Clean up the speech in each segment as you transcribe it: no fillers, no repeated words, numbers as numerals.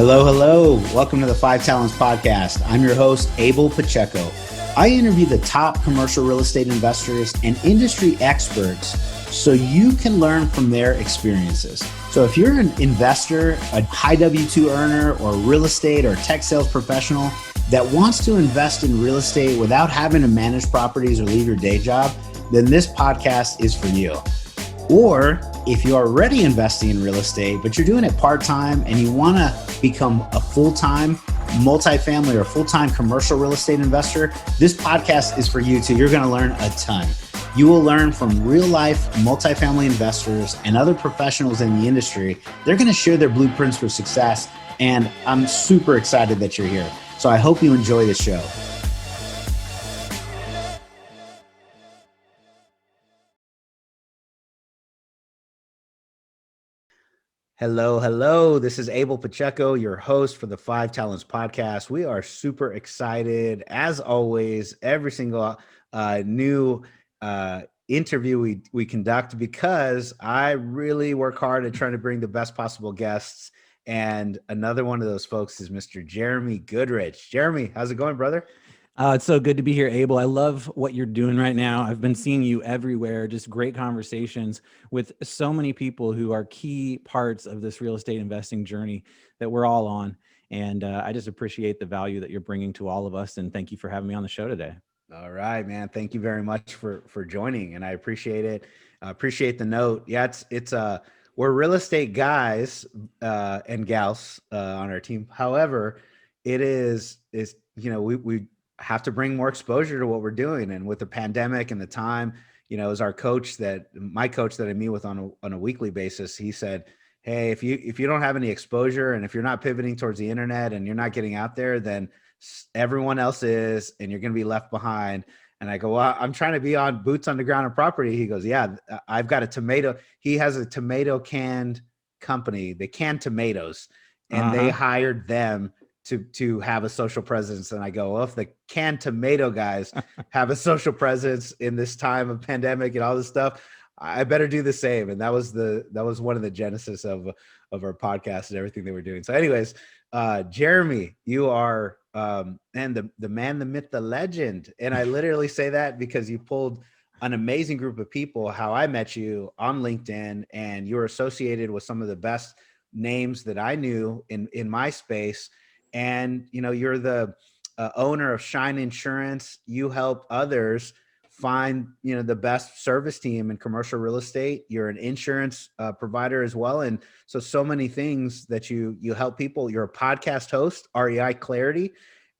Hello, hello. Welcome to the Five Talents Podcast. I'm your host, Abel Pacheco. I interview the top commercial real estate investors and industry experts so you can learn from their experiences. So if you're an investor, a high W-2 earner, or real estate or tech sales professional that wants to invest in real estate without having to manage properties or leave your day job, then this podcast is for you. Or if you're already investing in real estate, but you're doing it part-time and you want to become a full-time multifamily or full-time commercial real estate investor, this podcast is for you too. You're going to learn a ton. You will learn from real-life multifamily investors and other professionals in the industry. They're going to share their blueprints for success, and I'm super excited that you're here. So I hope you enjoy the show. Hello, hello. This is Abel Pacheco, your host for the Five Talents Podcast. We are super excited, as always, every single new interview we conduct, because I really work hard at trying to bring the best possible guests. And another one of those folks is Mr. Jeremy Goodrich. Jeremy, how's it going, brother? It's so good to be here, Abel. I love what you're doing right now. I've been seeing you everywhere, just great conversations with so many people who are key parts of this real estate investing journey that we're all on. And I just appreciate the value that you're bringing to all of us. And thank you for having me on the show today. All right, man. Thank you very much for joining, and I appreciate it. I appreciate the note. Yeah, we're real estate guys and gals on our team. However, we have to bring more exposure to what we're doing, and with the pandemic and the time, as my coach that I meet with on a weekly basis, he said, hey, if you don't have any exposure, and if you're not pivoting towards the internet and you're not getting out there, then everyone else is, and you're going to be left behind. And I go, well, I'm trying to be on boots on the ground on property. He goes, yeah, I've got a tomato. He has a tomato canned company. They can tomatoes, and they hired them to have a social presence. And I go, well, if the canned tomato guys have a social presence in this time of pandemic and all this stuff, I better do the same. And that was one of the genesis of our podcast and everything they were doing. So anyways, Jeremy, you are and the man, the myth, the legend. And I literally say that because you pulled an amazing group of people. How I met you on LinkedIn, and you were associated with some of the best names that I knew in my space. And you're the owner of Shine Insurance. You help others find the best service team in commercial real estate. You're an insurance provider as well, and so many things that you help people. You're a podcast host, REI Clarity.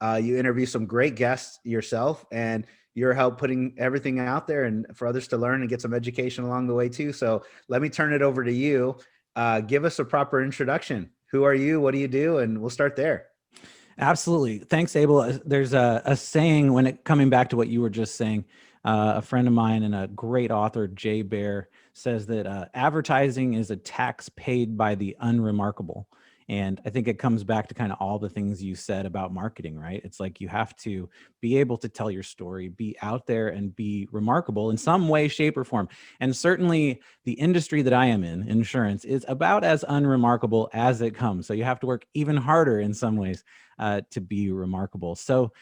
You interview some great guests yourself, and you're help putting everything out there and for others to learn and get some education along the way too. So let me turn it over to you. Give us a proper introduction. Who are you? What do you do? And we'll start there. Absolutely. Thanks, Abel. There's a saying coming back to what you were just saying. A friend of mine and a great author, Jay Baer, says that advertising is a tax paid by the unremarkable. And I think it comes back to kind of all the things you said about marketing, right? It's like you have to be able to tell your story, be out there and be remarkable in some way, shape, or form. And certainly the industry that I am in, insurance, is about as unremarkable as it comes. So you have to work even harder in some ways to be remarkable. So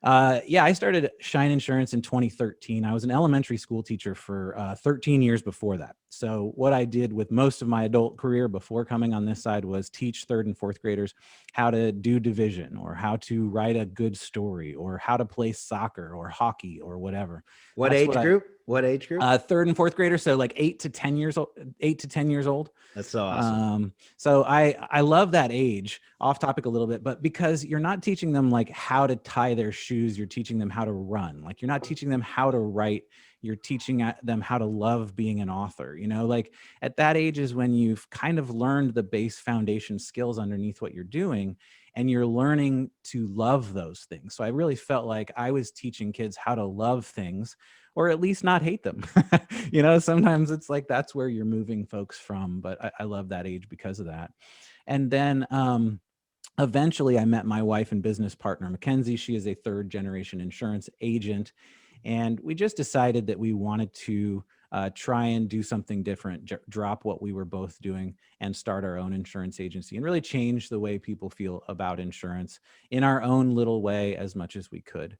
I started Shine Insurance in 2013. I was an elementary school teacher for 13 years before that. So what I did with most of my adult career before coming on this side was teach third and fourth graders how to do division, or how to write a good story, or how to play soccer or hockey or whatever. What age group? Third and fourth graders. So like 8 to 10 years old. That's so awesome. So I love that age. Off topic a little bit, but because you're not teaching them like how to tie their shoes, you're teaching them how to run. Like, you're not teaching them how to write. You're teaching them how to love being an author. Like at that age is when you've kind of learned the base foundation skills underneath what you're doing, and you're learning to love those things. So I really felt like I was teaching kids how to love things, or at least not hate them. Sometimes it's like that's where you're moving folks from, but I love that age because of that. And then eventually I met my wife and business partner, Mackenzie. She is a third generation insurance agent. And we just decided that we wanted to try and do something different, drop what we were both doing and start our own insurance agency and really change the way people feel about insurance in our own little way as much as we could.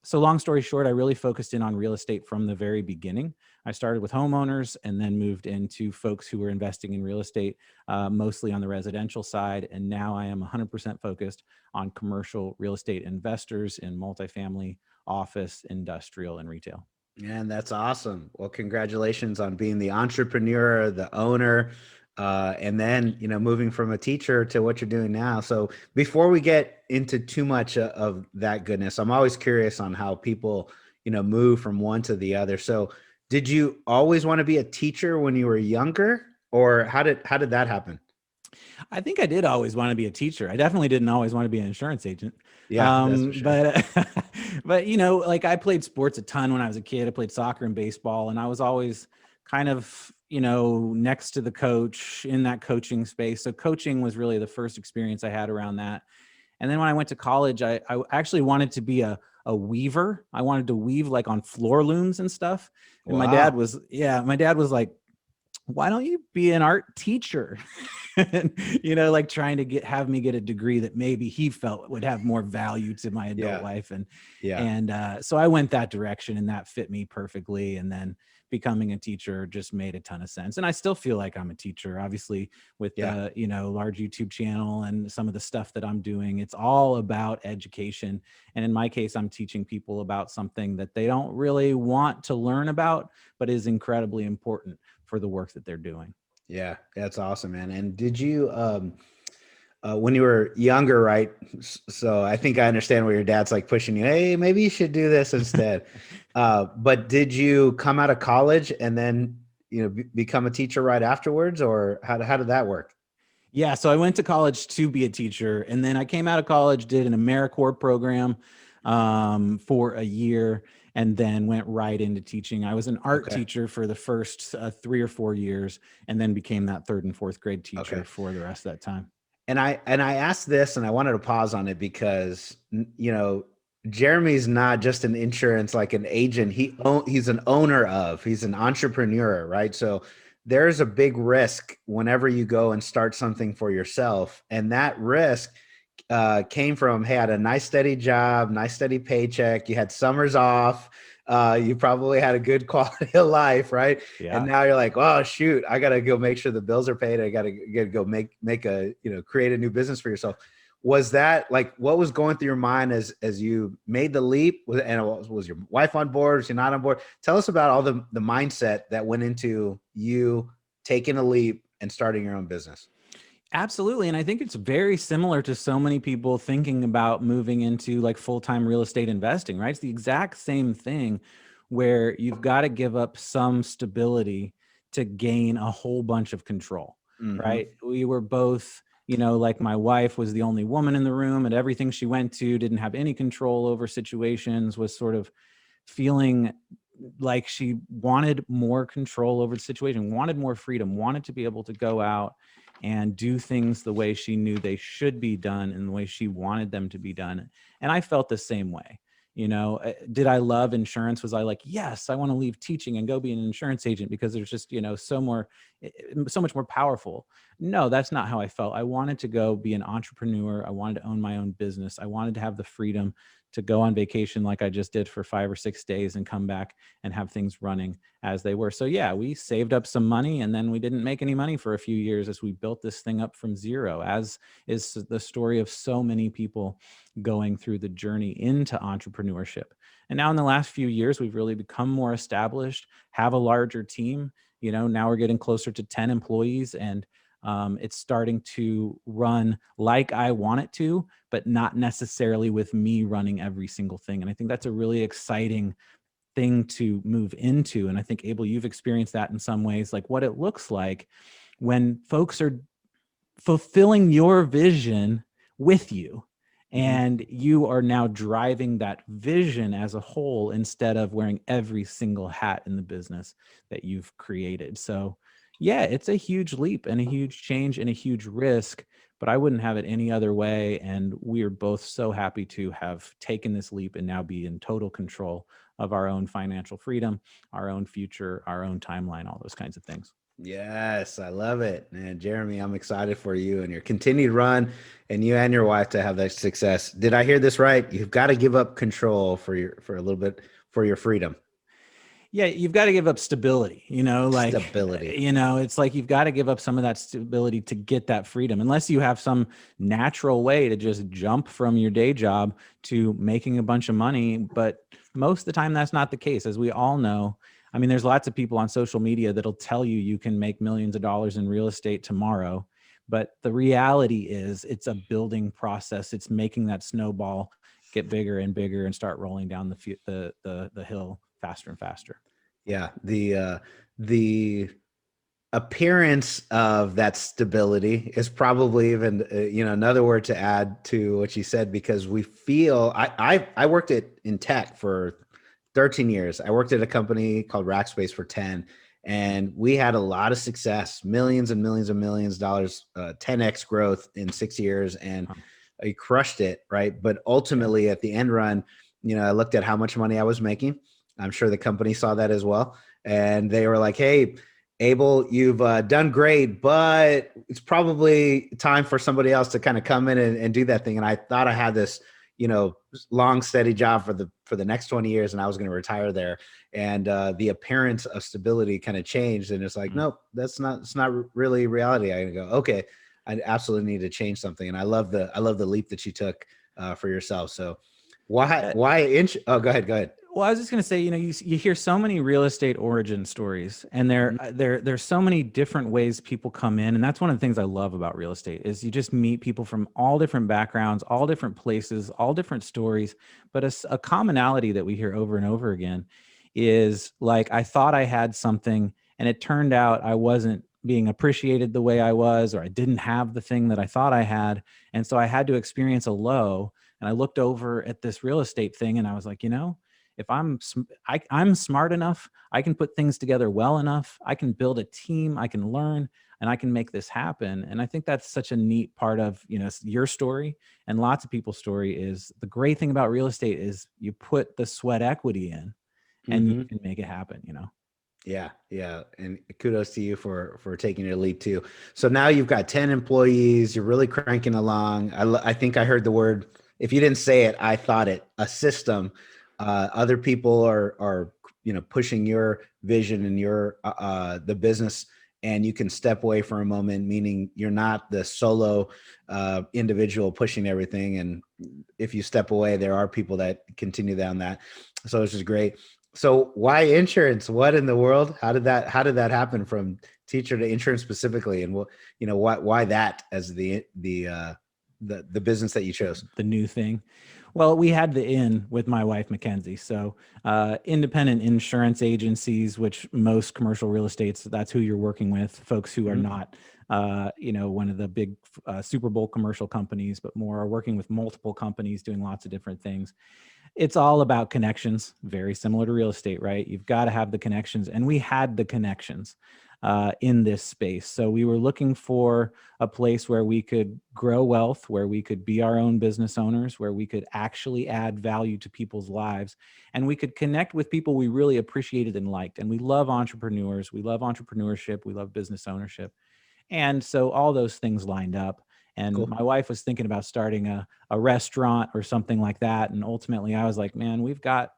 So long story short, I really focused in on real estate from the very beginning. I started with homeowners and then moved into folks who were investing in real estate, mostly on the residential side. And now I am 100% focused on commercial real estate investors in multifamily, office, industrial, and retail. Man, that's awesome. Well, congratulations on being the entrepreneur, the owner, and then, moving from a teacher to what you're doing now. So before we get into too much of that goodness, I'm always curious on how people, move from one to the other. So did you always want to be a teacher when you were younger, or how did that happen? I think I did always want to be a teacher. I definitely didn't always want to be an insurance agent. Yeah, that's for sure. But but like I played sports a ton when I was a kid. I played soccer and baseball, and I was always kind of, next to the coach in that coaching space. So coaching was really the first experience I had around that. And then when I went to college, I actually wanted to be a weaver. I wanted to weave like on floor looms and stuff. And Wow. my dad was like, why don't you be an art teacher? And, like trying to have me get a degree that maybe he felt would have more value to my adult Yeah. life. And, Yeah. and so I went that direction and that fit me perfectly. And then becoming a teacher just made a ton of sense. And I still feel like I'm a teacher, obviously, with Yeah. the, large YouTube channel and some of the stuff that I'm doing. It's all about education. And in my case, I'm teaching people about something that they don't really want to learn about, but is incredibly important for the work that they're doing. Yeah. That's awesome, man. And did you, when you were younger, right? So I think I understand where your dad's like pushing you. Hey, maybe you should do this instead. But did you come out of college and then become a teacher right afterwards, or how did that work? Yeah, so I went to college to be a teacher, and then I came out of college, did an AmeriCorps program for a year, and then went right into teaching. I was an art Okay. teacher for the first 3 or 4 years, and then became that third and fourth grade teacher Okay. for the rest of that time. And I asked this, and I wanted to pause on it because Jeremy's not just an insurance like an agent. He's an owner of. He's an entrepreneur, right? So there's a big risk whenever you go and start something for yourself, and that risk came from, hey, I had a nice steady job, nice steady paycheck. You had summers off. You probably had a good quality of life, right? And Yeah. now you're like, oh shoot, I gotta go make sure the bills are paid. I gotta go make a create a new business for yourself. Was that like what was going through your mind as you made the leap? And was your wife on board? Was she not on board? Tell us about all the mindset that went into you taking a leap and starting your own business. Absolutely. And I think it's very similar to so many people thinking about moving into like full-time real estate investing, right? It's the exact same thing where you've got to give up some stability to gain a whole bunch of control, Mm-hmm. right? We were both, like my wife was the only woman in the room and everything she went to didn't have any control over situations, was sort of feeling like she wanted more control over the situation, wanted more freedom, wanted to be able to go out and do things the way she knew they should be done and the way she wanted them to be done. And I felt the same way. Did I love insurance? Was I like, yes, I want to leave teaching and go be an insurance agent because there's just, so much more powerful. No, that's not how I felt. I wanted to go be an entrepreneur. I wanted to own my own business. I wanted to have the freedom to go on vacation like I just did for 5 or 6 days and come back and have things running as they were. So yeah, we saved up some money and then we didn't make any money for a few years as we built this thing up from zero, as is the story of so many people going through the journey into entrepreneurship. And now in the last few years, we've really become more established, have a larger team. Now we're getting closer to 10 employees and it's starting to run like I want it to, but not necessarily with me running every single thing. And I think that's a really exciting thing to move into. And I think, Abel, you've experienced that in some ways, like what it looks like when folks are fulfilling your vision with you. Mm-hmm. And you are now driving that vision as a whole instead of wearing every single hat in the business that you've created. So, yeah, it's a huge leap and a huge change and a huge risk, but I wouldn't have it any other way. And we are both so happy to have taken this leap and now be in total control of our own financial freedom, our own future, our own timeline, all those kinds of things. Yes, I love it. And Jeremy, I'm excited for you and your continued run and you and your wife to have that success. Did I hear this right? You've got to give up control for a little bit for your freedom. Yeah, you've got to give up stability, Stability. it's like you've got to give up some of that stability to get that freedom, unless you have some natural way to just jump from your day job to making a bunch of money. But most of the time, that's not the case. As we all know, I mean, there's lots of people on social media that'll tell you you can make millions of dollars in real estate tomorrow. But the reality is it's a building process. It's making that snowball get bigger and bigger and start rolling down the hill faster and faster. Yeah. The appearance of that stability is probably even, another word to add to what you said, because we feel, I worked in tech for 13 years. I worked at a company called Rackspace for 10, and we had a lot of success, millions and millions and millions of dollars, 10x growth in 6 years. And I crushed it. Right. But ultimately at the end run, I looked at how much money I was making. I'm sure the company saw that as well. And they were like, hey, Abel, you've done great, but it's probably time for somebody else to kind of come in and do that thing. And I thought I had this, long, steady job for the next 20 years, and I was going to retire there. And the appearance of stability kind of changed. And it's like, nope, it's not really reality. I go, okay, I absolutely need to change something. And I love the leap that you took for yourself. So why, oh, go ahead. Well, I was just going to say, you hear so many real estate origin stories, and there's so many different ways people come in. And that's one of the things I love about real estate is you just meet people from all different backgrounds, all different places, all different stories. But a commonality that we hear over and over again is like, I thought I had something and it turned out I wasn't being appreciated the way I was, or I didn't have the thing that I thought I had. And so I had to experience a low. And I looked over at this real estate thing and I was like, if I'm smart enough, I can put things together well enough, I can build a team, I can learn, and I can make this happen. And I think that's such a neat part of, your story and lots of people's story. Is the great thing about real estate is you put the sweat equity in and you can make it happen, Yeah. Yeah. And kudos to you for taking your lead too. So now you've got 10 employees, you're really cranking along. I think I heard the word, if you didn't say it, I thought it, a system. Other people are pushing your vision and your the business, and you can step away for a moment, meaning you're not the solo individual pushing everything. And if you step away, there are people that continue down that. So it's just great. So why insurance? What in the world? How did that happen from teacher to insurance specifically? And why that as the business that you chose? The new thing. Well, we had the in with my wife, Mackenzie. So independent insurance agencies, which most commercial real estates, that's who you're working with, folks who are not, one of the big Super Bowl commercial companies, but more are working with multiple companies doing lots of different things. It's all about connections, very similar to real estate, right? You've got to have the connections. And we had the connections in this space. So we were looking for a place where we could grow wealth, where we could be our own business owners, where we could actually add value to people's lives, and we could connect with people we really appreciated and liked. And we love entrepreneurs. We love entrepreneurship. We love business ownership. And so all those things lined up. And Cool. my wife was thinking about starting a restaurant or something like that. And ultimately I was like, man, we've got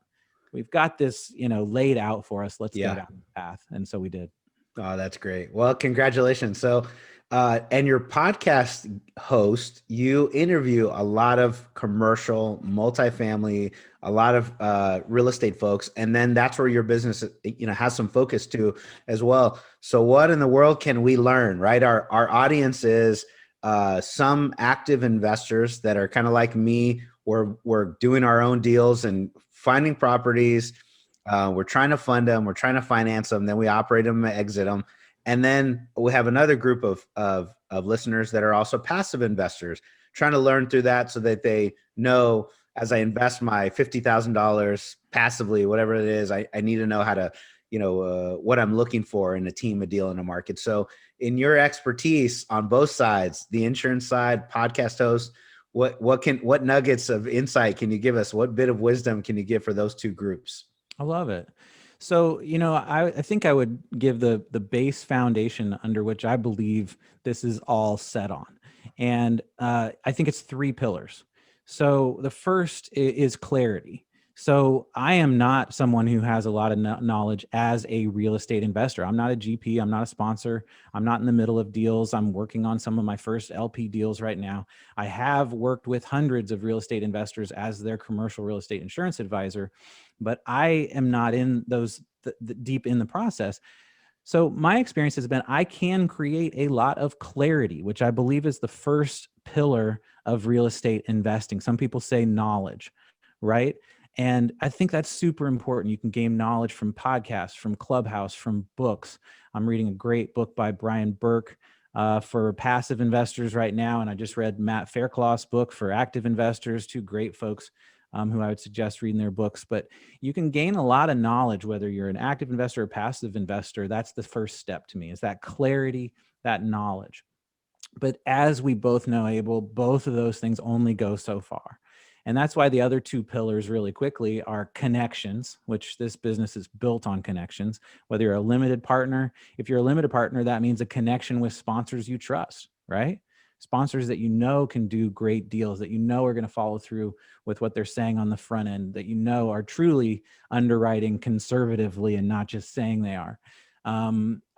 this, laid out for us. Let's go down the path. And so we did. Oh, that's great. Well, congratulations. So, and your podcast host, you interview a lot of commercial, multifamily, a lot of real estate folks, and then that's where your business, has some focus to as well. So, what in the world can we learn? Right, our audience is some active investors that are kind of like me. We're doing our own deals and finding properties. We're trying to fund them. We're trying to finance them. Then we operate them, exit them. And then we have another group of listeners that are also passive investors, trying to learn through that so that they know, as I invest my $50,000 passively, whatever it is, I need to know how to, what I'm looking for in a team, a deal, in a market. So in your expertise on both sides, the insurance side, podcast host, what nuggets of insight can you give us? What bit of wisdom can you give for those two groups? I love it. So, I think I would give the base foundation under which I believe this is all set on. And I think it's three pillars. So the first is clarity. So I am not someone who has a lot of knowledge as a real estate investor. I'm not a GP. I'm not a sponsor. I'm not in the middle of deals. I'm working on some of my first LP deals right now. I have worked with hundreds of real estate investors as their commercial real estate insurance advisor, but I am not in those deep in the process. So my experience has been I can create a lot of clarity, which I believe is the first pillar of real estate investing. Some people say knowledge, right? And I think that's super important. You can gain knowledge from podcasts, from Clubhouse, from books. I'm reading a great book by Brian Burke for passive investors right now. And I just read Matt Fairclough's book for active investors, two great folks who I would suggest reading their books. But you can gain a lot of knowledge, whether you're an active investor or passive investor. That's the first step to me, is that clarity, that knowledge. But as we both know, Abel, both of those things only go so far. And that's why the other two pillars really quickly are connections, which this business is built on connections. Whether you're a limited partner, if you're a limited partner, that means a connection with sponsors you trust, right? Sponsors that you know can do great deals, that you know are going to follow through with what they're saying on the front end, that you know are truly underwriting conservatively and not just saying they are.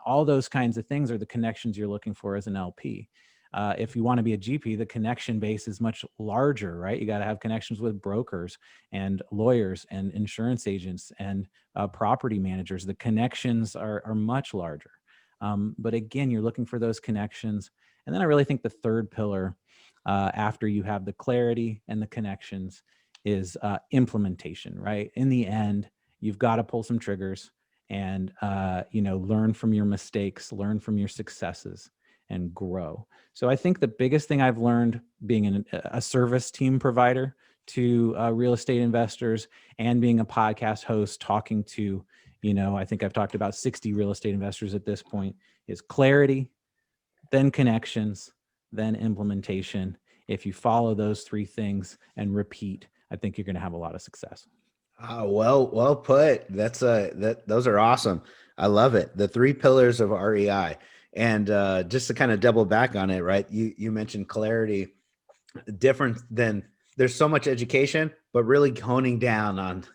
All those kinds of things are the connections you're looking for as an LP. If you want to be a GP, the connection base is much larger, right? You got to have connections with brokers and lawyers and insurance agents and property managers. The connections are much larger. But again, you're looking for those connections. And then I really think the third pillar, after you have the clarity and the connections, is implementation, right? In the end, you've got to pull some triggers and learn from your mistakes, learn from your successes, and grow. So I think the biggest thing I've learned being a service team provider to real estate investors and being a podcast host, talking to, I think I've talked about 60 real estate investors at this point, is clarity, then connections, then implementation. If you follow those three things and repeat, I think you're going to have a lot of success. Well put. Those are awesome. I love it. The three pillars of REI. And just to kind of double back on it, right? You mentioned clarity, different than there's so much education, but really honing down on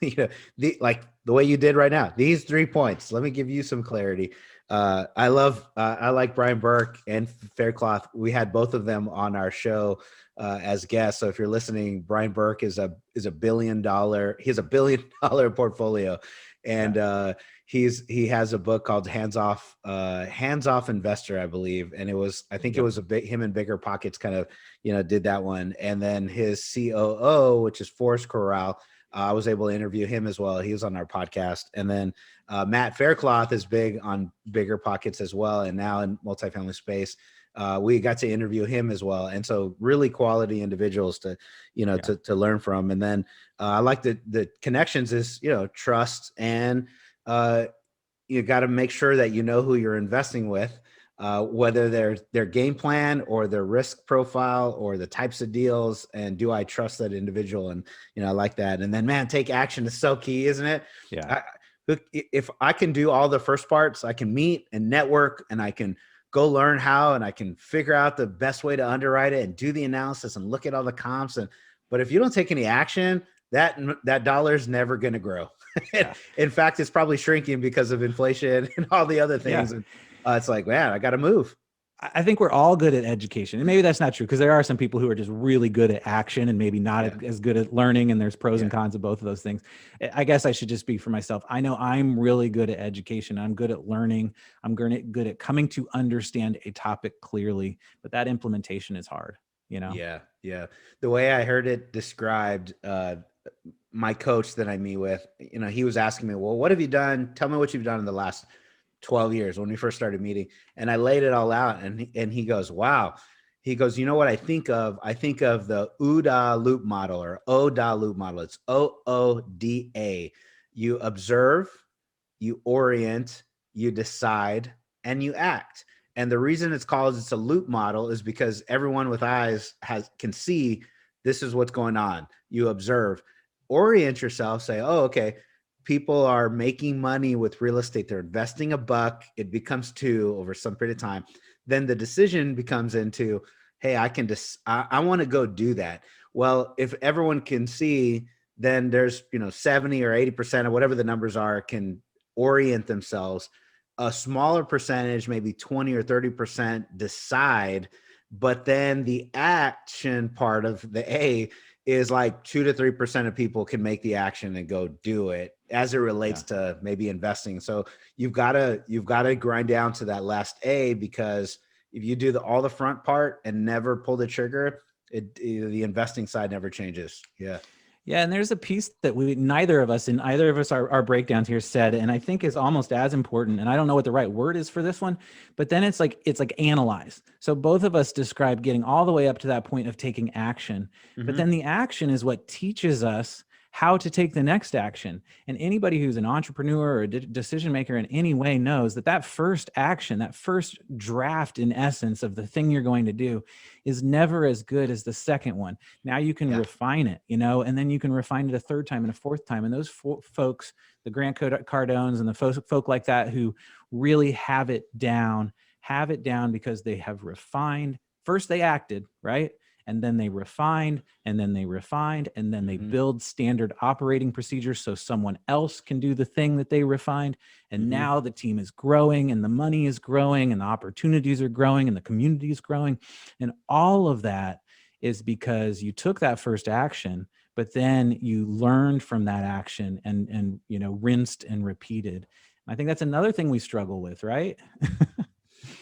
like the way you did right now. These 3 points. Let me give you some clarity. I like Brian Burke and Fairclough. We had both of them on our show as guests. So if you're listening, Brian Burke is a $1 billion. He has $1 billion portfolio, and he has a book called Hands Off Investor, I believe. And I think it was him and Bigger Pockets kind of, did that one. And then his COO, which is Forrest Corral, I was able to interview him as well. He was on our podcast. And then Matt Fairclough is big on Bigger Pockets as well, and now in multifamily space. We got to interview him as well. And so really quality individuals to learn from. And then I like the connections is, trust, and you got to make sure that you know who you're investing with, whether their game plan or their risk profile or the types of deals. And do I trust that individual? And, I like that. And then, man, take action is so key, isn't it? Yeah. If I can do all the first parts, I can meet and network, and I can go learn how, and I can figure out the best way to underwrite it and do the analysis and look at all the comps. But if you don't take any action, that dollar is never going to grow. Yeah. In fact, it's probably shrinking because of inflation and all the other things. Yeah. And it's like, man, I got to move. I think we're all good at education, and maybe that's not true, because there are some people who are just really good at action and maybe not as good at learning, and there's pros and cons of both of those things. I guess I should just speak for myself. I know I'm really good at education. I'm good at learning. I'm good at coming to understand a topic clearly, but that implementation is hard, Yeah. The way I heard it described, my coach that I meet with, he was asking me, well, what have you done? Tell me what you've done in the last 12 years when we first started meeting. And I laid it all out, and he goes, wow. He goes, you know what I think of? I think of the OODA loop model, or OODA loop model. It's OODA. You observe, you orient, you decide, and you act. And the reason it's a loop model is because everyone with eyes can see this is what's going on. You observe, orient yourself, say, oh, okay, people are making money with real estate, they're investing $1, it becomes 2 over some period of time. Then the decision becomes into, hey, I want to go do that. Well, if everyone can see, then there's, 70 or 80% or whatever the numbers are can orient themselves. A smaller percentage, maybe 20 or 30% decide, but then the action part of the A is like 2 to 3% of people can make the action and go do it as it relates to maybe investing. So you've got to grind down to that last A, because if you do all the front part and never pull the trigger, the investing side never changes. Yeah. Yeah, and there's a piece that neither of us in either of us our breakdowns here said, and I think is almost as important. And I don't know what the right word is for this one, but then it's like analyze. So both of us described getting all the way up to that point of taking action, but then the action is what teaches us how to take the next action. And anybody who's an entrepreneur or a decision maker in any way knows that first action, that first draft in essence of the thing you're going to do is never as good as the second one. Now you can refine it, and then you can refine it a third time and a fourth time. And those folks, the Grant Cardones and the folk like that who really have it down because they have refined. First they acted, right? And then they refined, and then they refined, and then they build standard operating procedures so someone else can do the thing that they refined. And now the team is growing, and the money is growing, and the opportunities are growing, and the community is growing. And all of that is because you took that first action, but then you learned from that action and rinsed and repeated. And I think that's another thing we struggle with, right?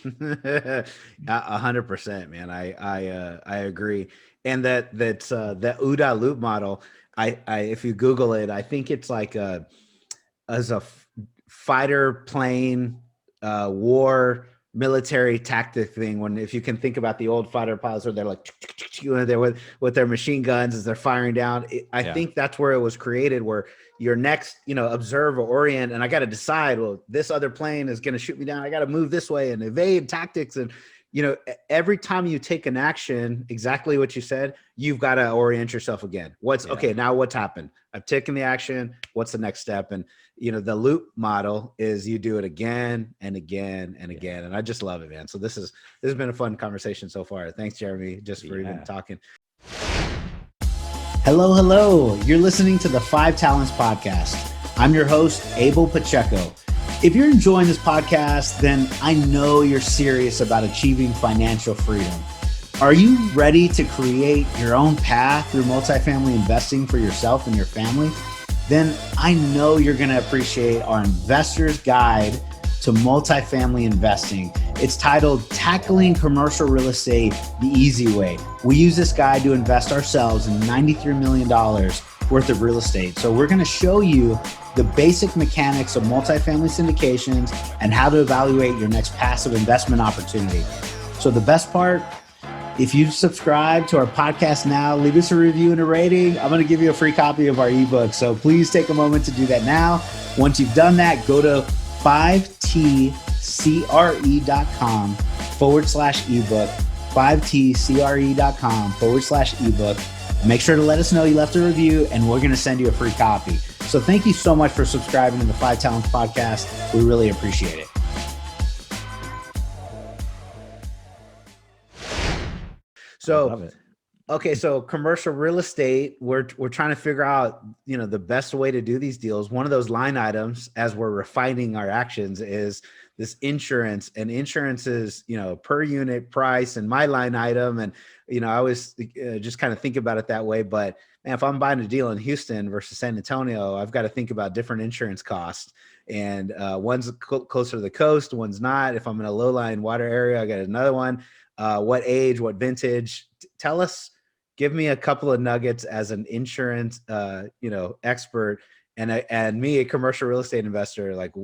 100%, man. I agree. And that OODA loop model, I if you Google it, I think it's like as a fighter plane war military tactic thing. If you can think about the old fighter pilots where they're like they're with their machine guns as they're firing down. I think that's where it was created, where your next, observe or orient, and I got to decide, well, this other plane is going to shoot me down. I got to move this way and evade tactics. And, every time you take an action, exactly what you said, you've got to orient yourself again. Okay, now what's happened? I've taken the action. What's the next step? And, the loop model is you do it again and again and again. And I just love it, man. So this has been a fun conversation so far. Thanks, Jeremy, just for even talking. Hello. You're listening to the 5 Talents Podcast. I'm your host, Abel Pacheco. If you're enjoying this podcast, then I know you're serious about achieving financial freedom. Are you ready to create your own path through multifamily investing for yourself and your family? Then I know you're going to appreciate our Investor's Guide to Multifamily Investing. It's titled Tackling Commercial Real Estate the Easy Way. We use this guide to invest ourselves in $93 million worth of real estate. So we're going to show you the basic mechanics of multifamily syndications and how to evaluate your next passive investment opportunity. So the best part, if you subscribe to our podcast now, leave us a review and a rating. I'm going to give you a free copy of our ebook. So please take a moment to do that now. Once you've done that, go to 5tcre.com/ebook, 5tcre.com/ebook. Make sure to let us know you left a review, and we're going to send you a free copy. So thank you so much for subscribing to the 5 Talents Podcast. We really appreciate it. So, love it. Okay, so commercial real estate, we're trying to figure out, the best way to do these deals. One of those line items, as we're refining our actions, is this insurance. And insurance is, per unit price, and my line item. And, I always just kind of think about it that way. But man, if I'm buying a deal in Houston versus San Antonio, I've got to think about different insurance costs. And one's closer to the coast, one's not. If I'm in a low-lying water area, I got another one. What age, what vintage? Tell us, give me a couple of nuggets as an insurance, expert, and me, a commercial real estate investor. Like,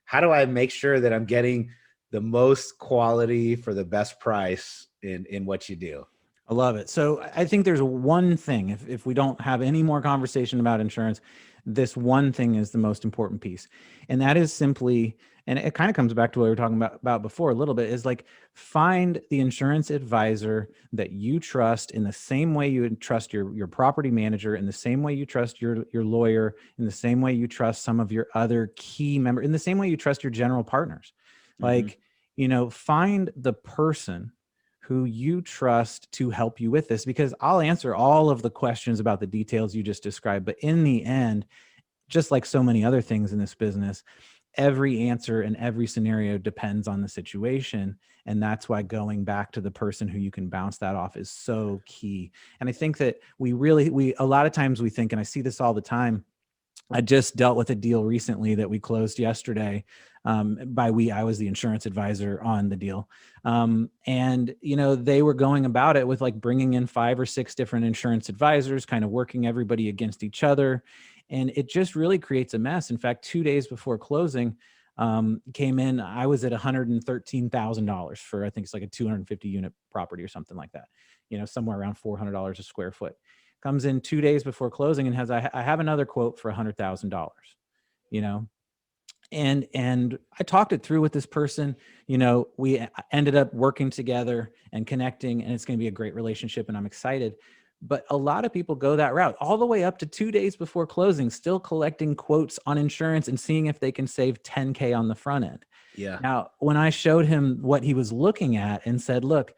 how do I make sure that I'm getting the most quality for the best price in what you do? I love it. So I think there's one thing, if we don't have any more conversation about insurance, this one thing is the most important piece. And that is simply and it kind of comes back to what we were talking about before a little bit, is like find the insurance advisor that you trust in the same way you would trust your property manager, in the same way you trust your lawyer, in the same way you trust some of your other key members, in the same way you trust your general partners. Mm-hmm. Like, find the person who you trust to help you with this, because I'll answer all of the questions about the details you just described. But in the end, just like so many other things in this business, every answer and every scenario depends on the situation. And that's why going back to the person who you can bounce that off is so key. And I think that a lot of times we think, and I see this all the time, I just dealt with a deal recently that we closed yesterday. I was the insurance advisor on the deal. And, they were going about it with like bringing in 5 or 6 different insurance advisors, kind of working everybody against each other. And it just really creates a mess. In fact, 2 days before closing, came in, I was at $113,000 for, I think it's like a 250 unit property or something like that, somewhere around $400 a square foot. Comes in 2 days before closing and I have another quote for $100,000, and I talked it through with this person. We ended up working together and connecting, and it's going to be a great relationship, and I'm excited. But a lot of people go that route all the way up to 2 days before closing, still collecting quotes on insurance and seeing if they can save $10K on the front end. Yeah. Now, when I showed him what he was looking at and said, look,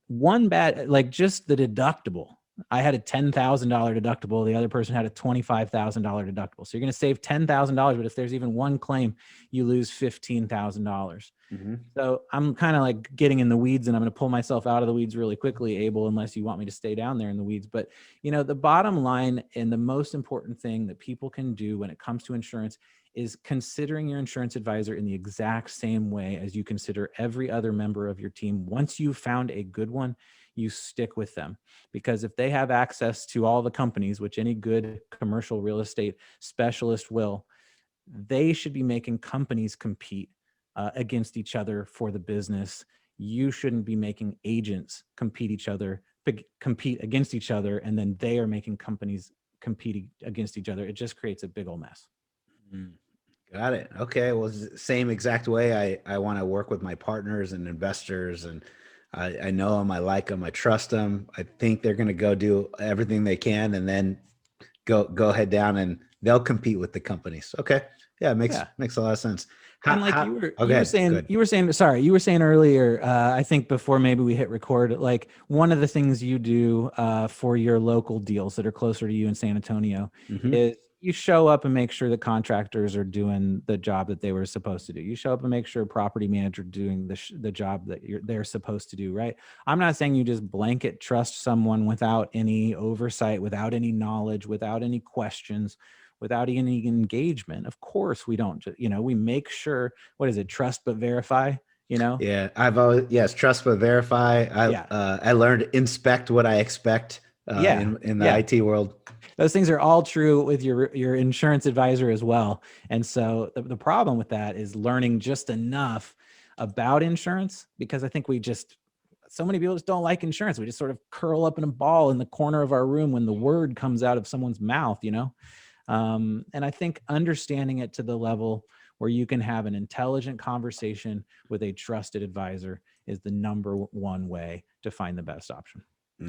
just the deductible, I had a $10,000 deductible. The other person had a $25,000 deductible. So you're going to save $10,000, but if there's even one claim, you lose $15,000. Mm-hmm. So I'm kind of like getting in the weeds, and I'm going to pull myself out of the weeds really quickly, Abel, unless you want me to stay down there in the weeds. But, the bottom line and the most important thing that people can do when it comes to insurance is considering your insurance advisor in the exact same way as you consider every other member of your team. Once you've found a good one, you stick with them, because if they have access to all the companies, which any good commercial real estate specialist will, they should be making companies compete against each other for the business. You shouldn't be making agents compete against each other, and then they are making companies competing against each other. It just creates a big old mess. Got it. Okay. Well, same exact way I want to work with my partners and investors, and I know them, I like them, I trust them. I think they're going to go do everything they can, and then go head down, and they'll compete with the companies. Okay. Yeah. It makes a lot of sense. You were saying earlier, I think before maybe we hit record, like one of the things you do for your local deals that are closer to you in San Antonio is you show up and make sure the contractors are doing the job that they were supposed to do. You show up and make sure property manager doing the job that they're supposed to do, right? I'm not saying you just blanket trust someone without any oversight, without any knowledge, without any questions, without any engagement. Of course we don't, we make sure, what is it? Trust but verify, Yeah. Yes. Trust but verify. I learned inspect what I expect in the IT world. Those things are all true with your insurance advisor as well. And so the problem with that is learning just enough about insurance, because I think so many people just don't like insurance. We just sort of curl up in a ball in the corner of our room when the word comes out of someone's mouth, and I think understanding it to the level where you can have an intelligent conversation with a trusted advisor is the number one way to find the best option.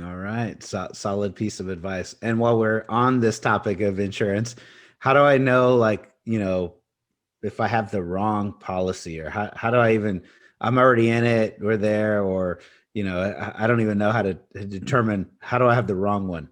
All right. Solid piece of advice. And while we're on this topic of insurance, how do I know, if I have the wrong policy, or how do I I'm already in it, we're there, or, I don't even know how to determine, how do I have the wrong one?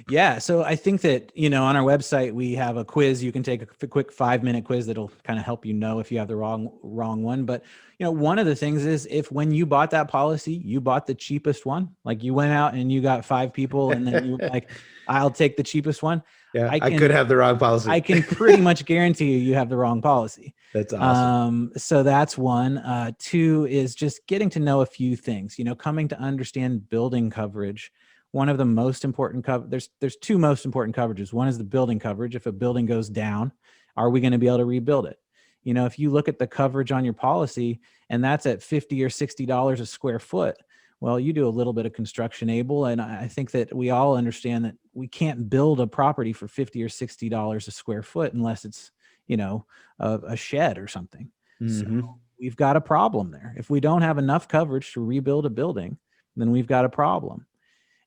Yeah. So I think that, on our website, we have a quiz. You can take a quick 5-minute quiz that'll kind of help you know if you have the wrong one. But, one of the things is, if when you bought that policy, you bought the cheapest one, like you went out and you got 5 people and then you were like, I'll take the cheapest one. Yeah, I could have the wrong policy. I can pretty much guarantee you have the wrong policy. That's awesome. So that's one. 2 is just getting to know a few things, coming to understand building coverage. One of the most important there's 2 most important coverages. One is the building coverage. If a building goes down, are we going to be able to rebuild it? If you look at the coverage on your policy and that's at $50 or $60 a square foot, well, you do a little bit of construction, Abel, and I think that we all understand that we can't build a property for $50 or $60 a square foot unless it's a shed or something. So Mm-hmm. we've got a problem there. If we don't have enough coverage to rebuild a building, then we've got a problem.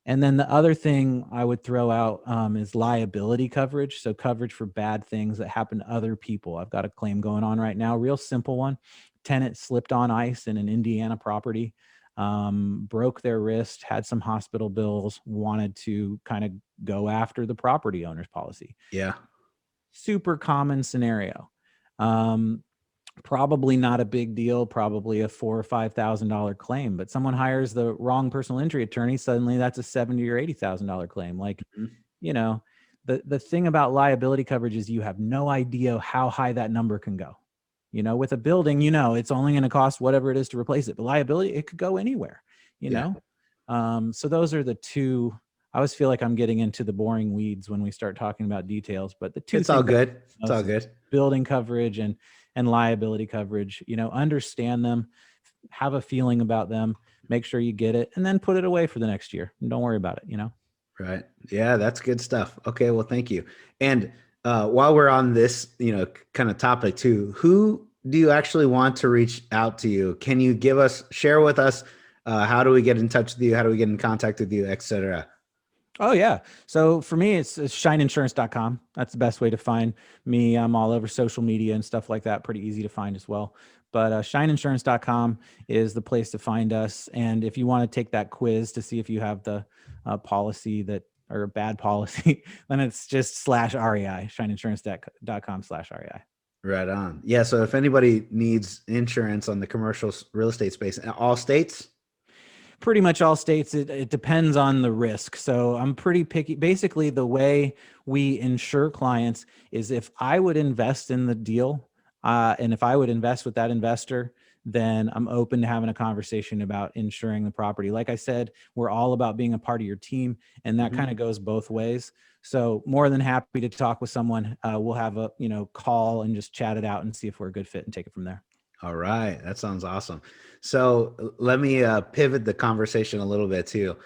And then the other thing I would throw out is liability coverage. So coverage for bad things that happen to other people. I've got a claim going on right now, real simple one. Tenant slipped on ice in an Indiana property, broke their wrist, had some hospital bills, wanted to kind of go after the property owner's policy. Yeah. Super common scenario. Probably not a big deal, probably a $4,000 or $5,000 claim, but someone hires the wrong personal injury attorney, suddenly that's a $70,000 or $80,000 claim. Like, Mhm. the thing about liability coverage is you have no idea how high that number can go. With a building, it's only going to cost whatever it is to replace it. But liability, it could go anywhere, Yeah. So those are the two. I always feel like I'm getting into the boring weeds when we start talking about details, but the two It's all things good. It's all most is good. building coverage and liability coverage. Understand them, have a feeling about them, make sure you get it, and then put it away for the next year. And don't worry about it. Right. Yeah, that's good stuff. Okay, well, thank you. And while we're on this, kind of topic too, who do you actually want to reach out to you? Can you share with us, how do we get in touch with you? How do we get in contact with you, etc.? Oh yeah. So for me, it's shineinsurance.com. That's the best way to find me. I'm all over social media and stuff like that. Pretty easy to find as well. But shineinsurance.com is the place to find us. And if you want to take that quiz to see if you have the policy or a bad policy, then it's just /REI, shineinsurance.com/REI. Right on. Yeah. So if anybody needs insurance on the commercial real estate space, all states. Pretty much all states. It depends on the risk. So I'm pretty picky. Basically, the way we insure clients is if I would invest in the deal, and if I would invest with that investor, then I'm open to having a conversation about insuring the property. Like I said, we're all about being a part of your team, and that kind of goes both ways. So more than happy to talk with someone. We'll have a call and just chat it out and see if we're a good fit and take it from there. All right. That sounds awesome. So let me pivot the conversation a little bit too.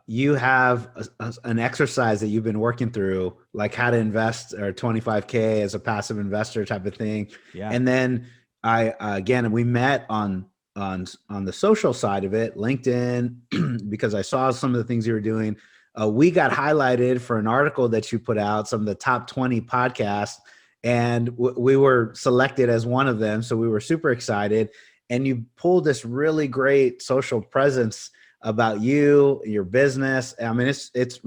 You have an exercise that you've been working through, like how to invest or 25K as a passive investor type of thing. Yeah. And then again, we met on the social side of it, LinkedIn, because I saw some of the things you were doing. We got highlighted for an article that you put out, some of the top 20 podcasts, and we were selected as one of them. So we were super excited. And you pulled this really great social presence about you, your business. I mean, it's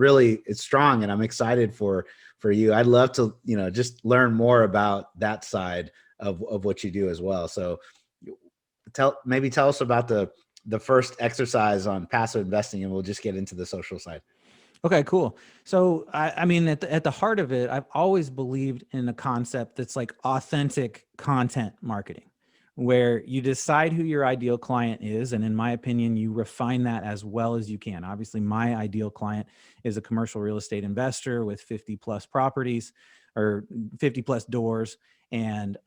strong, and I'm excited for you. I'd love to, just learn more about that side of what you do as well. So tell us about the first exercise on passive investing, and we'll just get into the social side. Okay, cool. So, I mean, at the heart of it, I've always believed in a concept that's like authentic content marketing, where you decide who your ideal client is. And in my opinion, you refine that as well as you can. Obviously, my ideal client is a commercial real estate investor with 50 plus properties or 50 plus doors, and,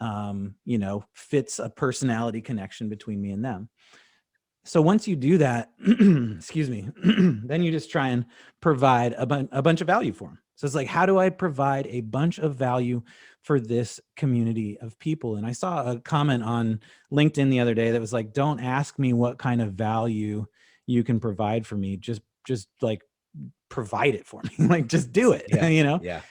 fits a personality connection between me and them. So once you do that, excuse me, then you just try and provide a bunch of value for them. So it's like, how do I provide a bunch of value for this community of people? And I saw a comment on LinkedIn the other day that was like, don't ask me what kind of value you can provide for me. Just like provide it for me. Like, just do it, Yeah. Yeah.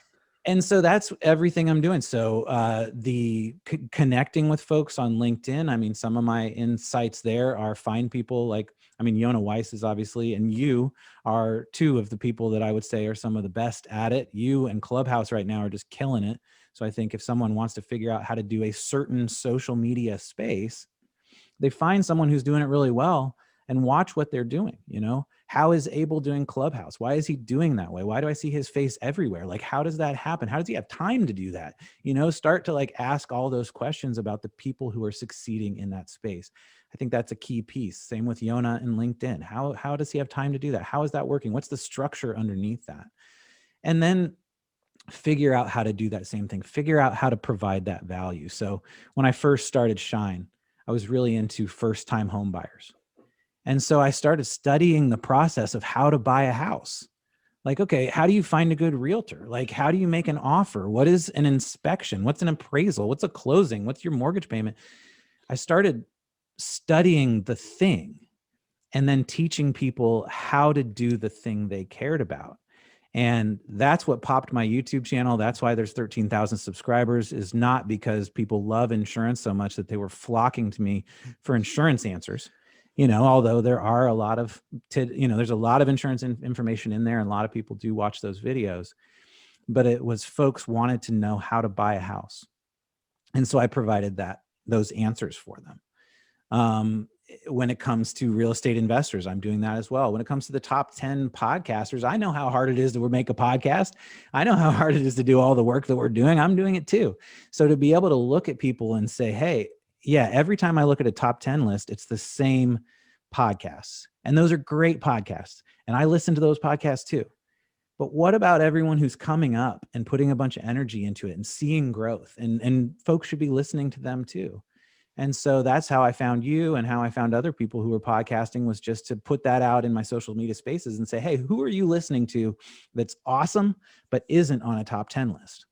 And so that's everything I'm doing. So the connecting with folks on LinkedIn, I mean, some of my insights there are find people like, Yona Weiss is obviously, and you are two of the people that I would say are some of the best at it. You and Clubhouse right now are just killing it. So I think if someone wants to figure out how to do a certain social media space, they find someone who's doing it really well and watch what they're doing. How is Abel doing Clubhouse? Why is he doing that way? Why do I see his face everywhere? Like, how does that happen? How does he have time to do that? Start to like ask all those questions about the people who are succeeding in that space. I think that's a key piece. Same with Yona and LinkedIn. How does he have time to do that? How is that working? What's the structure underneath that? And then figure out how to do that same thing, figure out how to provide that value. So when I first started Shine, I was really into first-time home buyers. And so I started studying the process of how to buy a house. Like, okay, how do you find a good realtor? Like, how do you make an offer? What is an inspection? What's an appraisal? What's a closing? What's your mortgage payment? I started studying the thing and then teaching people how to do the thing they cared about. And that's what popped my YouTube channel. That's why there's 13,000 subscribers, is not because people love insurance so much that they were flocking to me for insurance answers. Although there are a lot of, there's a lot of insurance information in there, and a lot of people do watch those videos, but it was folks wanted to know how to buy a house. And so I provided those answers for them. When it comes to real estate investors, I'm doing that as well. When it comes to the top 10 podcasters, I know how hard it is to make a podcast. I know how hard it is to do all the work that we're doing. I'm doing it too. So to be able to look at people and say, hey, yeah, every time I look at a top 10 list, it's the same podcasts. And those are great podcasts. And I listen to those podcasts too. But what about everyone who's coming up and putting a bunch of energy into it and seeing growth? And folks should be listening to them too. And so that's how I found you, and how I found other people who were podcasting, was just to put that out in my social media spaces and say, hey, who are you listening to that's awesome, but isn't on a top 10 list,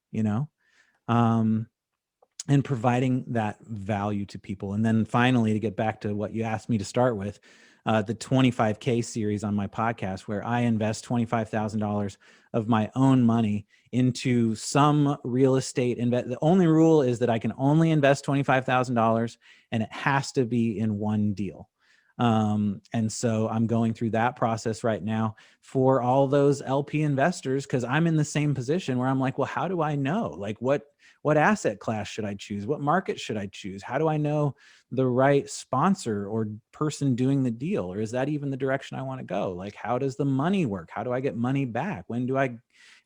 and providing that value to people. And then finally, to get back to what you asked me to start with, the 25K series on my podcast, where I invest $25,000 of my own money into some real estate The only rule is that I can only invest $25,000, and it has to be in one deal. And so I'm going through that process right now for all those LP investors, because I'm in the same position where I'm like, well, how do I know? Like, what asset class should I choose? What market should I choose? How do I know the right sponsor or person doing the deal? Or is that even the direction I want to go? Like, how does the money work? How do I get money back? When do I,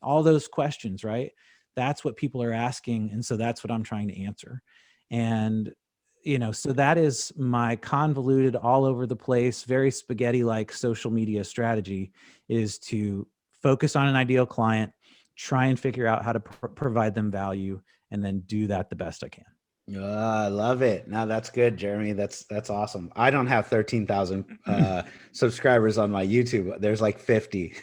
all those questions, right? That's what people are asking. And so that's what I'm trying to answer. And, so that is my convoluted, all over the place, very spaghetti-like social media strategy, is to focus on an ideal client, try and figure out how to provide them value, and then do that the best I can. I love it. No, that's good, Jeremy. That's awesome. I don't have 13,000 subscribers on my YouTube. There's like 50.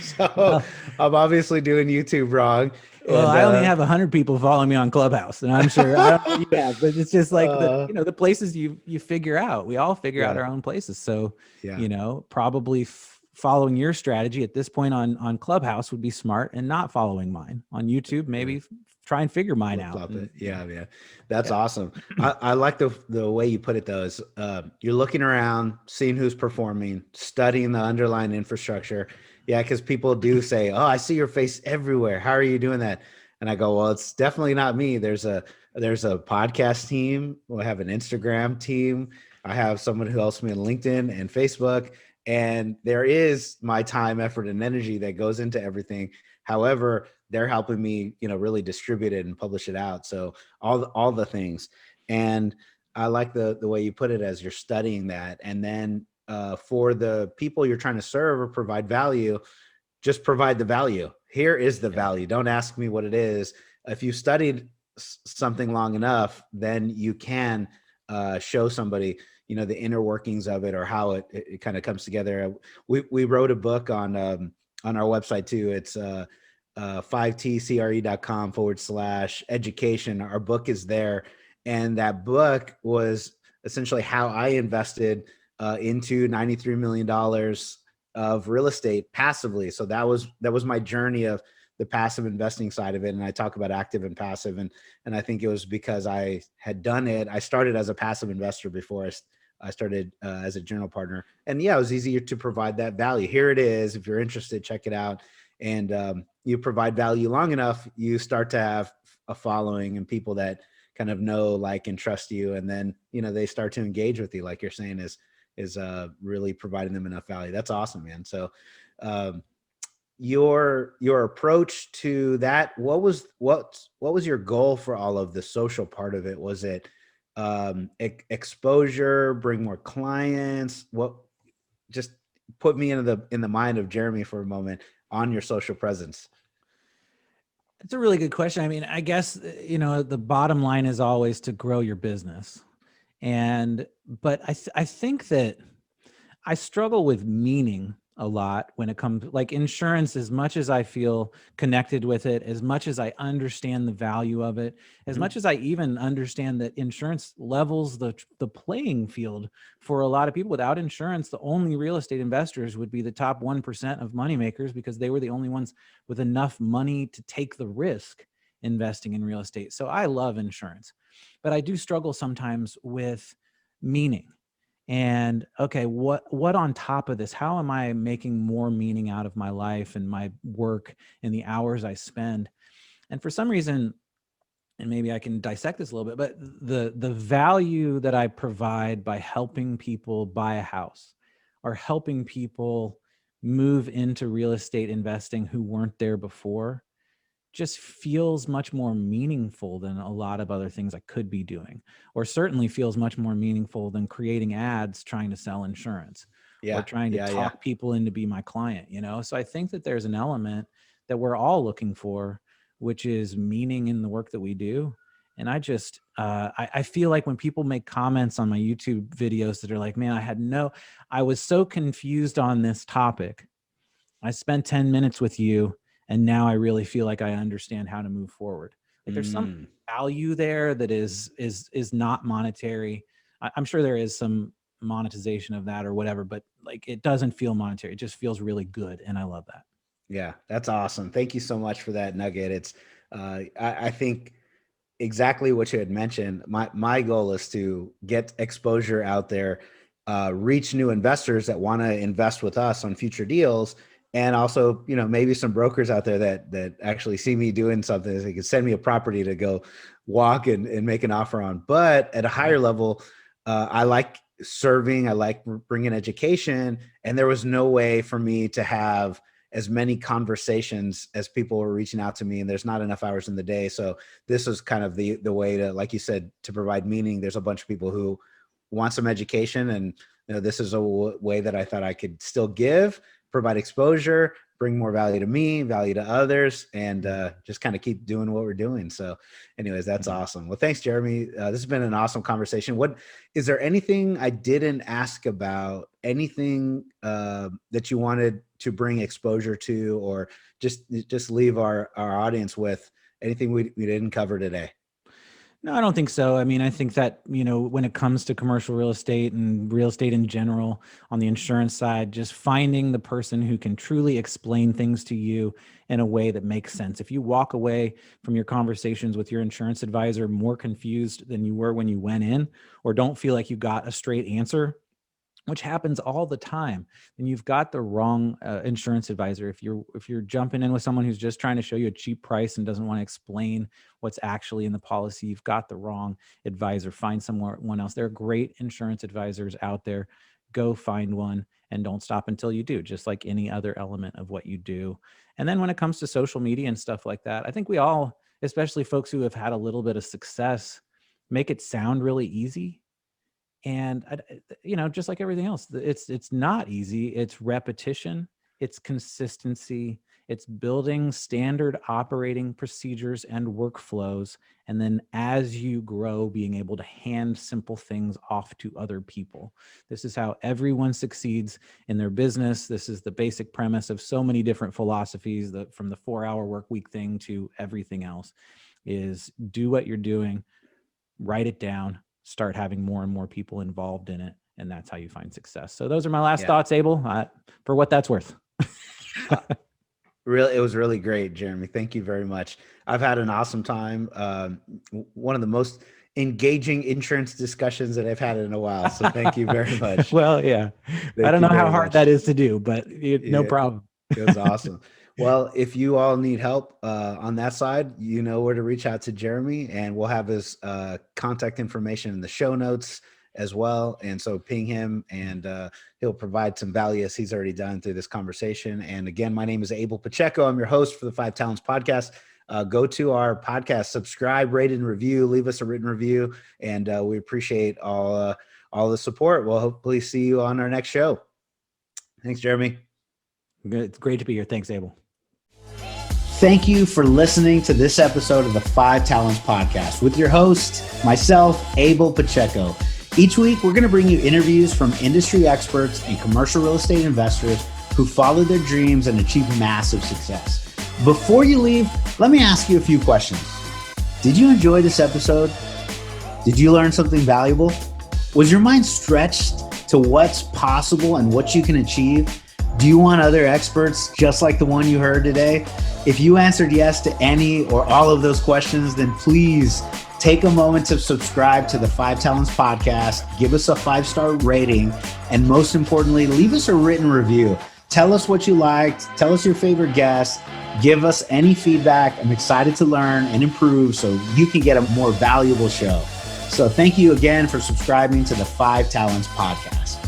So Well, I'm obviously doing YouTube wrong. Well, And I only have 100 people following me on Clubhouse, and I'm sure I don't know what you have, but it's just like the places you figure out. We all figure out yeah, our own places. So, yeah. Probably following your strategy at this point on Clubhouse would be smart, and not following mine on YouTube. Maybe try and figure mine Flip out. flop it. And, Yeah. That's awesome. I like the way you put it though, is you're looking around, seeing who's performing, studying the underlying infrastructure. Yeah, because people do say, oh, I see your face everywhere. How are you doing that? And I go, well, it's definitely not me. There's a podcast team. We have an Instagram team. I have someone who helps me on LinkedIn and Facebook. And there is my time, effort, and energy that goes into everything. However, they're helping me, really distribute it and publish it out. So all the things. And I like the way you put it, as you're studying that. And then for the people you're trying to serve or provide value, just provide the value. Here is the value. Don't ask me what it is. If you studied something long enough, then you can show somebody, the inner workings of it, or how it kind of comes together. We wrote a book on our website too. It's 5tcre.com/education. Our book is there. And that book was essentially how I invested into $93 million of real estate passively. So that was my journey of the passive investing side of it. And I talk about active and passive. And I think it was because I had done it. I started as a passive investor before I started as a general partner. And yeah, it was easier to provide that value. Here it is. If you're interested, check it out. And you provide value long enough, you start to have a following and people that kind of know, like, and trust you. And then, they start to engage with you, like you're saying, is really providing them enough value. That's awesome, man. So your approach to that, what was your goal for all of the social part of it? Was it exposure, bring more clients? Just put me in the mind of Jeremy for a moment on your social presence. It's a really good question. I mean, I guess, the bottom line is always to grow your business. But I think that I struggle with meaning a lot when it comes like insurance. As much as I feel connected with it, as much as I understand the value of it, as Mhm. much as I even understand that insurance levels the playing field for a lot of people. Without insurance, the only real estate investors would be the top 1% of moneymakers, because they were the only ones with enough money to take the risk investing in real estate. So I love insurance, but I do struggle sometimes with meaning. And okay, what on top of this, how am I making more meaning out of my life and my work and the hours I spend? And for some reason, and maybe I can dissect this a little bit, but the value that I provide by helping people buy a house or helping people move into real estate investing who weren't there before just feels much more meaningful than a lot of other things I could be doing, or certainly feels much more meaningful than creating ads trying to sell insurance or Yeah. trying to Yeah. Yeah. talk people in to be my client, So I think that there's an element that we're all looking for, which is meaning in the work that we do. And I just, I feel like when people make comments on my YouTube videos that are like, man, I was so confused on this topic. I spent 10 minutes with you, and now I really feel like I understand how to move forward. Like there's some Mm. value there that is not monetary. I'm sure there is some monetization of that or whatever, but like it doesn't feel monetary. It just feels really good, and I love that. Yeah, that's awesome. Thank you so much for that nugget. It's, I think exactly what you had mentioned. My goal is to get exposure out there, reach new investors that want to invest with us on future deals, and also, maybe some brokers out there that actually see me doing something. They can send me a property to go walk and make an offer on. But at a higher level, I like serving. I like bringing education, and there was no way for me to have as many conversations as people were reaching out to me, and there's not enough hours in the day. So this was kind of the way to, like you said, to provide meaning. There's a bunch of people who want some education, and this is a way that I thought I could still give, provide exposure, bring more value to me, value to others, and just kind of keep doing what we're doing. So anyways, that's awesome. Well, thanks, Jeremy. This has been an awesome conversation. What is there anything I didn't ask about, anything that you wanted to bring exposure to, or just leave our audience with anything we didn't cover today? No, I don't think so. I mean, I think that, when it comes to commercial real estate and real estate in general, on the insurance side, just finding the person who can truly explain things to you in a way that makes sense. If you walk away from your conversations with your insurance advisor more confused than you were when you went in, or don't feel like you got a straight answer, which happens all the time, then you've got the wrong insurance advisor. If you're jumping in with someone who's just trying to show you a cheap price and doesn't want to explain what's actually in the policy, you've got the wrong advisor. Find someone else. There are great insurance advisors out there. Go find one, and don't stop until you do, just like any other element of what you do. And then when it comes to social media and stuff like that, I think we all, especially folks who have had a little bit of success, make it sound really easy. And just like everything else, it's not easy. It's repetition, it's consistency, it's building standard operating procedures and workflows, and then as you grow, being able to hand simple things off to other people. This is how everyone succeeds in their business. This is the basic premise of so many different philosophies, from the 4-hour work week thing to everything else, is do what you're doing, write it down, start having more and more people involved in it. And that's how you find success. So those are my last thoughts, Abel, for what that's worth. It was really great, Jeremy. Thank you very much. I've had an awesome time. One of the most engaging insurance discussions that I've had in a while. So thank you very much. Well, yeah. I don't know how hard that is to do, but no problem. It was awesome. Well, if you all need help on that side, you know where to reach out to Jeremy, and we'll have his contact information in the show notes as well. And so ping him, and he'll provide some value, as he's already done through this conversation. And again, my name is Abel Pacheco. I'm your host for the 5 Talents podcast. Go to our podcast, subscribe, rate, and review, leave us a written review. And we appreciate all the support. We'll hopefully see you on our next show. Thanks, Jeremy. It's great to be here. Thanks, Abel. Thank you for listening to this episode of the 5 Talents podcast with your host, myself, Abel Pacheco. Each week, we're going to bring you interviews from industry experts and commercial real estate investors who followed their dreams and achieved massive success. Before you leave, let me ask you a few questions. Did you enjoy this episode? Did you learn something valuable? Was your mind stretched to what's possible and what you can achieve? Do you want other experts just like the one you heard today? If you answered yes to any or all of those questions, then please take a moment to subscribe to the 5 Talents podcast, give us a 5-star rating, and most importantly, leave us a written review. Tell us what you liked, tell us your favorite guest, give us any feedback. I'm excited to learn and improve so you can get a more valuable show. So thank you again for subscribing to the 5 Talents podcast.